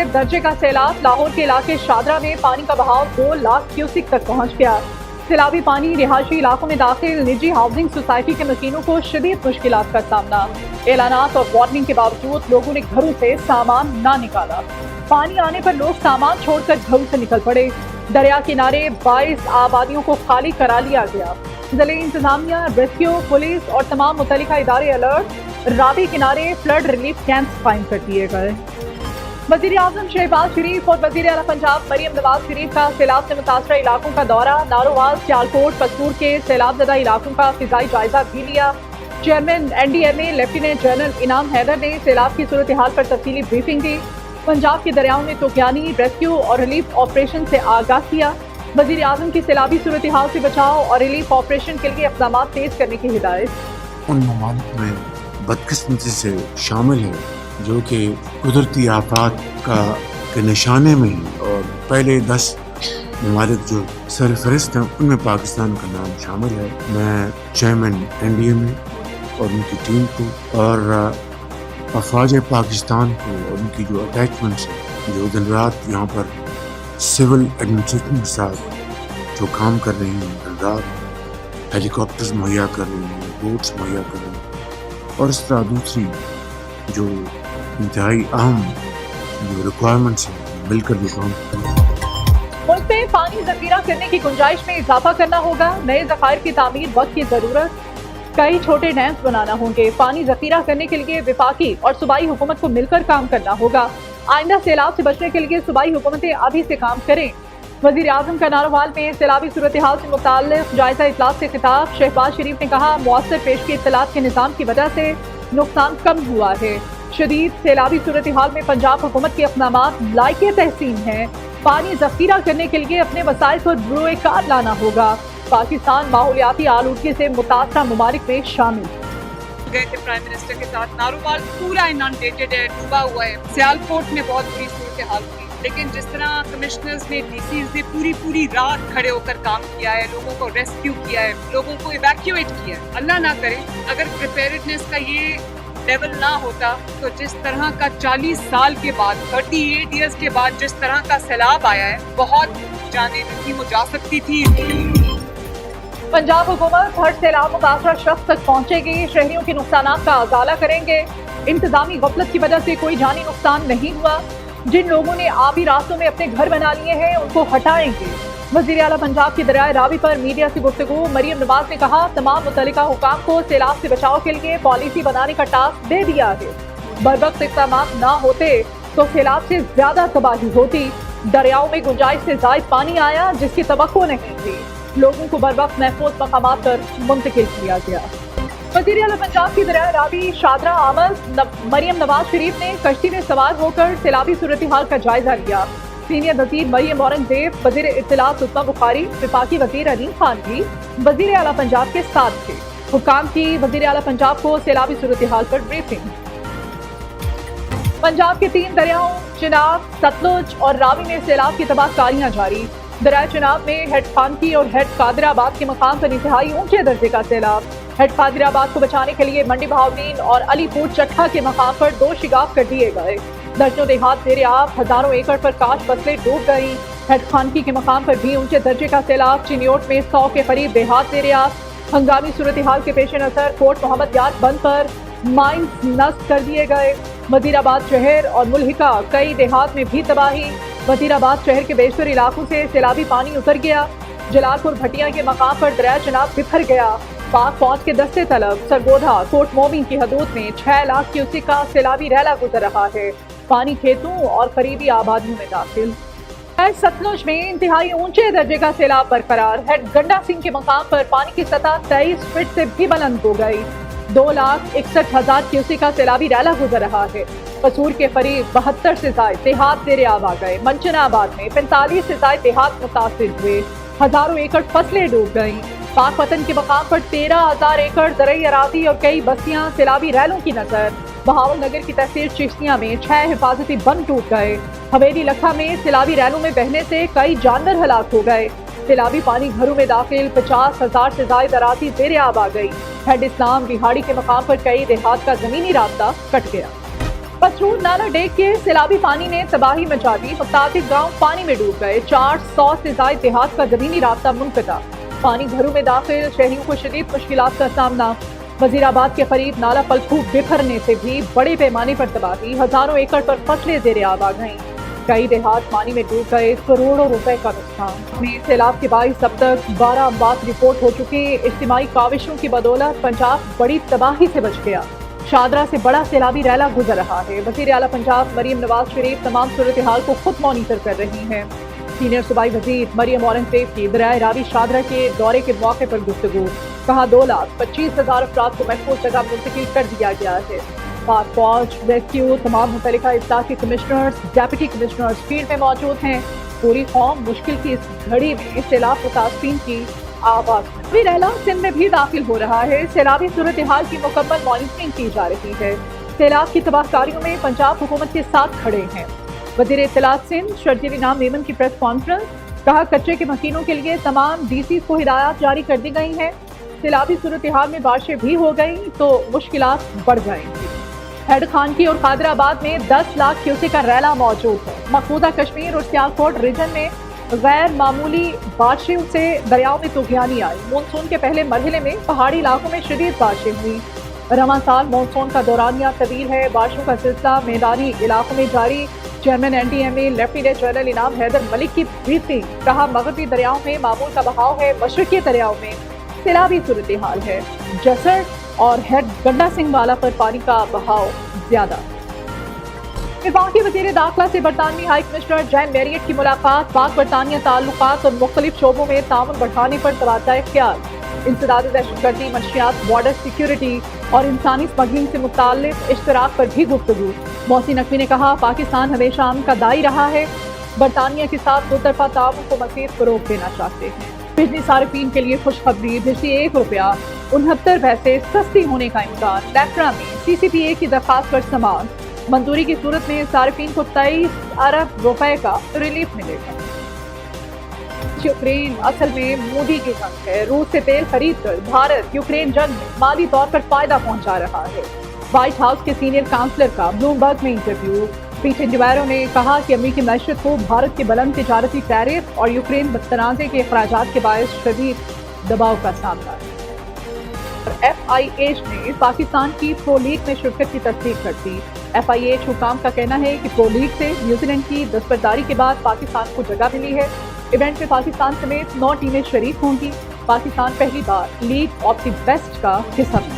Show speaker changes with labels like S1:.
S1: 1 दर्जे का सैलाब। लाहौर के इलाके शादरा में पानी का बहाव 2 लाख क्यूसिक तक पहुंच गया। सैलाबी पानी रिहायशी इलाकों में दाखिल निजी हाउसिंग सोसाइटी के मकीनों को शदीद मुश्किलात का सामना। एलानात और वार्निंग के बावजूद लोगों ने घरों से सामान ना निकाला। पानी आने पर लोग सामान छोड़कर घरों से निकल पड़े। दरिया किनारे 22 आबादियों को खाली करा लिया गया। जिले इंतजामिया, रेस्क्यू, पुलिस और तमाम मुतल्लिका इदारे अलर्ट। रावी किनारे फ्लड रिलीफ कैंप्स कायम कर दिए गए। वज़ीर-ए-आज़म शहबाज शरीफ और वज़ीर आला पंजाब मरियम नवाज शरीफ का सैलाब से मुतासरा इलाकों का दौरा। नारोवाल, सियालकोट, पस्तूर के सैलाब ज़दा इलाकों का फिज़ाई जायजा भी लिया। चेयरमैन NDMA लेफ्टिनेंट जनरल इनाम हैदर ने सैलाब की सूरत हाल पर तफसीली ब्रीफिंग दी। पंजाब के दरियाओं में तूफ़ानी, रेस्क्यू और रिलीफ ऑपरेशन से आगाह किया। वज़ीर-ए-आज़म की सैलाबी सूरत हाल से बचाव और रिलीफ ऑपरेशन के लिए इक़दाम तेज करने की हिदायत।
S2: उन ममालिक में बदकिस्मती से शामिल है जो कि कुदरती आफात के निशाने में हैं, और पहले 10 ममालिक जो सरफहरिस्त हैं उनमें पाकिस्तान का नाम शामिल है। मैं चेयरमैन NDMA और उनकी टीम को और अफवाज पाकिस्तान को और उनकी जो अटैचमेंट्स हैं जो दिन रात यहाँ पर सिविल एडमिनिस्ट्रेशन के साथ जो काम कर रही हैं, दिन रात हेलीकॉप्टर्स मुहैया कर रही हैं, बोट्स मुहैया कर रही हैं, और इस तरह दूसरी जो इंतहाई अहम जो रिक्वायरमेंट्स हैं मिलकर जो काम
S1: मुल्क में पानी जखीरा करने की गुंजाइश में इजाफा करना होगा। नए ज़खायर की तामीर वक्त की जरूरत। कई छोटे डैम्स बनाना होंगे। पानी जखीरा करने के लिए विफाकी और सूबाई हुकूमत को मिलकर काम करना होगा। आइंदा सैलाब से बचने के लिए सूबाई हुकूमतें अभी से काम करें। वज़ीर-ए-आज़म का नारोवाल में सैलाबी सूरत हाल से मुताल्लिक़ जायजा इजलास से खिताब। शहबाज शरीफ ने कहा, मुअस्सर पेशगी इत्तलात के निज़ाम की वजह से नुकसान कम हुआ है। शदीद सैलाबी सूरत हाल में पंजाब हुकूमत के इक़दामात लायक़े तहसीन हैं। पानी जखीरा करने के लिए अपने वसाइल को रोए कार लाना होगा। पाकिस्तान माहौलियाती आलूदगी से मुतासरा ममालिक में शामिल।
S3: गए थे प्राइम मिनिस्टर के साथ। नारोवाल पूरा इनंडेटेड है, डूबा हुआ है। सियालकोट में बहुत बुरी सूरत हाल थी, लेकिन जिस तरह कमिश्नर्स ने, DCs ने पूरी रात खड़े होकर काम किया है, लोगों को रेस्क्यू किया है, लोगों को इवैक्यूएट किया है। अल्लाह ना करे अगर प्रिपेयर्डनेस का ये लेवल ना होता तो जिस तरह का 40 साल के बाद, 38 ईयर्स के बाद जिस तरह का सैलाब आया है, बहुत जाने नहीं हो जा सकती थी।
S1: पंजाब हुकूमत हर सैलाब मुतासरा शख्स तक पहुँचेगी। शहरियों के नुकसानात का अजाला करेंगे। इंतजामी गफलत की वजह से कोई जानी नुकसान नहीं हुआ। जिन लोगों ने आबी रास्तों में अपने घर बना लिए हैं उनको हटाएंगे। वज़ीर आला पंजाब की दरियाए रावी पर मीडिया से गुफ्तगू। मरियम नवाज ने कहा, तमाम मुतल्लिका हुकाम को सैलाब से बचाव के लिए पॉलिसी बनाने का टास्क दे दिया है। बरवक्त इक़दाम ना होते तो सैलाब से ज्यादा तबाही होती। दरियाओं में गुंजाइश से जायद पानी आया जिसकी तवक्को नहीं थी। लोगों को बरवक्त महफूज मकामात पर मुंतकिल किया गया। वज़ीर आला पंजाब की दरियाए रावी शादरा आमद मरियम नवाज शरीफ ने कश्ती में सवार होकर सैलाबी सूरत हाल का जायजा लिया। सीनियर वज़ीर मरियम औरंगजेब, वज़ीर इत्तलात सुषमा बुखारी, विफाकी वज़ीर अलीम खान भी वज़ीर आला पंजाब के साथ थे। हुकाम की वज़ीर आला पंजाब को सैलाबी सूरत हाल पर ब्रीफिंग। पंजाब के 3 दरियाओं चिनाब, सतलुज और रावी में सैलाब की तबाहकारियां जारी। दरिया चिनाब में हेड खानकी और हेड कादिराबाद के मकाम पर इंतहाई ऊंचे दर्जे का सैलाब। हेड कादिराबाद को बचाने के लिए मंडी बहाउद्दीन और अलीपुर चट्ठा के मकाम पर 2 शिगाफ कर दिए गए। दर्जों देहात ज़ेरे आब, हजारों एकड़ पर काश फसलें डूब गई। हेड खानकी के मकाम पर भी ऊंचे दर्जे का सैलाब। चिन्योट में 100 के करीब देहात ज़ेरे आब। हंगामी सूरत हाल के पेश नजर कोट मोहम्मद याद बंद पर माइंस नस्ब कर दिए गए। वजीराबाद शहर और मुल्हिका कई देहात में भी तबाही। वजीराबाद शहर के बेशतर इलाकों से सैलाबी पानी उतर गया। जलालपुर भटिया के मकाम पर दरिया चिनाब बिखर गया। पाक फौज के दस्ते तलब सरगोधा कोट मोमिन की हदूद में 6 लाख क्यूसिक का सैलाबी रैला गुजर रहा है। पानी खेतों और करीबी आबादियों में दाखिल। सतलुज में इंतहाई ऊंचे दर्जे का सैलाब बरकरार। हेड गंडा सिंह के मकाम पर पानी की सतह 23 फीट से भी बुलंद हो गई। 2,61,000 क्यूसिक का सैलाबी रैला गुजर रहा है। कसूर के करीब 72 से ज्यादा देहात ज़ेरे आब आ गए। मंचनाबाद में 45 से ज्यादा देहात मुतासिर हुए। हजारों एकड़ फसलें डूब गईं। पाकपतन के मकाम पर 13,000 एकड़ ज़रई अराज़ी और कई बस्तियां सैलाबी रैलों की नजर। बहावल नगर की तहसील चिश्तिया में 6 हिफाजती बंद टूट गए। हवेली लखा में सैलाबी रैलों में बहने से कई जानवर हलाक हो गए। सैलाबी पानी घरों में दाखिल 50,000 से ज्यादा अराज़ी ज़ेरे आब आ गई। हेड इस्लाम बिहाड़ी के मकाम पर कई देहात का जमीनी रास्ता कट गया। पसरूर नाला डेक के सैलाबी पानी ने तबाही मचा दी। मुताबिक गांव पानी में डूब गए। 400 से ज्यादा देहात का जमीनी रास्ता मुनक़ता। पानी घरों में दाखिल, शहरियों को शदीद मुश्किलात का सामना। वजीराबाद के करीब नाला पलखू बिखरने से भी बड़े पैमाने पर तबाही। हजारों एकड़ पर फसलें ज़ेरे आब आ गईं। कई देहात पानी में डूब गए। करोड़ों रुपए का नुकसान। सैलाब के बाईस अब तक 12 अमवात रिपोर्ट हो चुके। इज्तिमाई काविशों की बदौलत पंजाब बड़ी तबाही से बच गया। शादरा से बड़ा सैलाबी रैला गुजर रहा है। वज़ीर आला पंजाब मरियम नवाज शरीफ तमाम सूरत हाल को खुद मॉनिटर कर रही हैं। सीनियर सूबाई वजीर मरियम औरंगजेब की दरियाए रावी शादरा के दौरे के मौके पर गुफ्तगू। कहा 2,25,000 अफराद को महफूज जगह मुंतकिल कर दिया गया है। पाक फौज, रेस्क्यू, तमाम मुतल्लिका अजला के कमिश्नर्स, डेप्यूटी कमिश्नर्स फील्ड में मौजूद हैं। पूरी कौम मुश्किल की इस घड़ी में सैलाब मुतासिरीन की आवाज में। रैला सिंध में भी दाखिल हो रहा है। सैलाबी सूरत हाल की मुकम्मल मॉनिटरिंग की जा रही है। सैलाब की तबाहकारियों में पंजाब हुकूमत के साथ खड़े हैं। वज़ीर इत्तलात सिंध शर्जील इनाम मेमन की प्रेस कॉन्फ्रेंस। कहा कच्चे के मकीनों के लिए तमाम डीसी को हिदायत जारी कर दी गई हैं। सैलाबी सूरत हाल में बारिशें भी हो गई तो मुश्किलात बढ़ जाएंगी। हेड खानकी और कादराबाद में 10 लाख क्यूसेक का रैला मौजूद है। मकबूजा कश्मीर और सियालकोट रीजन में गैर मामूली बारिशों से दरियाओं में तूफानी आई। मानसून के पहले मरहले में पहाड़ी इलाकों में शदीद बारिशें हुई। रवां साल मानसून का दौरानिया तवील है। बारिशों का सिलसिला मैदानी इलाकों में जारी। चेयरमैन NDMA लेफ्टिनेंट जनरल इनाम हैदर मलिक की ब्रीफिंग। कहा मगरबी दरियाओं में मामूल का बहाव है। मशरकी दरियाओं में सैलाबी सूरत हाल है। जसर और हेड गंडा सिंह वाला पर पानी का बहाव ज्यादा। वफाकी वज़ीर दाखिला से बरतानवी हाई कमिश्नर जैन मैरियट की मुलाकात। पाक बरतानिया ताल्लुकात और मुख्तलिफ शोबों में ताउन बढ़ाने पर तबादला ख्याल। इंसदाद दहशतगर्दी, मंशियात, बॉर्डर सिक्योरिटी और इंसानी स्मगलिंग से मुताल्लिक इश्तराक पर भी गुफ्तगू। मोहसिन नकवी ने कहा पाकिस्तान हमेशा अमन का दाई रहा है। बरतानिया के साथ दो तरफा ताउन को मज़ीद फ़रोग़ देना चाहते हैं। बिजली सारिफीन के लिए खुशखबरी। बिजली ₹1.69 सस्ती होने का इम्कान। लेफ्रा में CCPA की दरख्वास्त पर समाअत। मंजूरी की सूरत में सारिफीन को 23 अरब रुपए का रिलीफ मिलेगा। यूक्रेन असल में मोदी की जंग है। रूस से तेल खरीद कर भारत यूक्रेन जंग में माली तौर पर फायदा पहुंचा रहा है। व्हाइट हाउस के सीनियर काउंसलर का ब्लूमबर्ग में इंटरव्यू। पीटर डिवारो ने कहा कि अमेरिकी मैशत को भारत के बुलंद तिजारती टैरिफ और यूक्रेन तनाज़े के अखराजात के बायस शदीद दबाव का सामना है। FIH ने पाकिस्तान की प्रो लीग में शिरकत की तस्दीक कर दी। FIH हुकाम का कहना है कि प्रो लीग से न्यूजीलैंड की दस्तबरदारी के बाद पाकिस्तान को जगह मिली है। इवेंट में पाकिस्तान समेत 9 टीमें शरीक होंगी। पाकिस्तान पहली बार लीग ऑफ द बेस्ट का हिस्सा बना।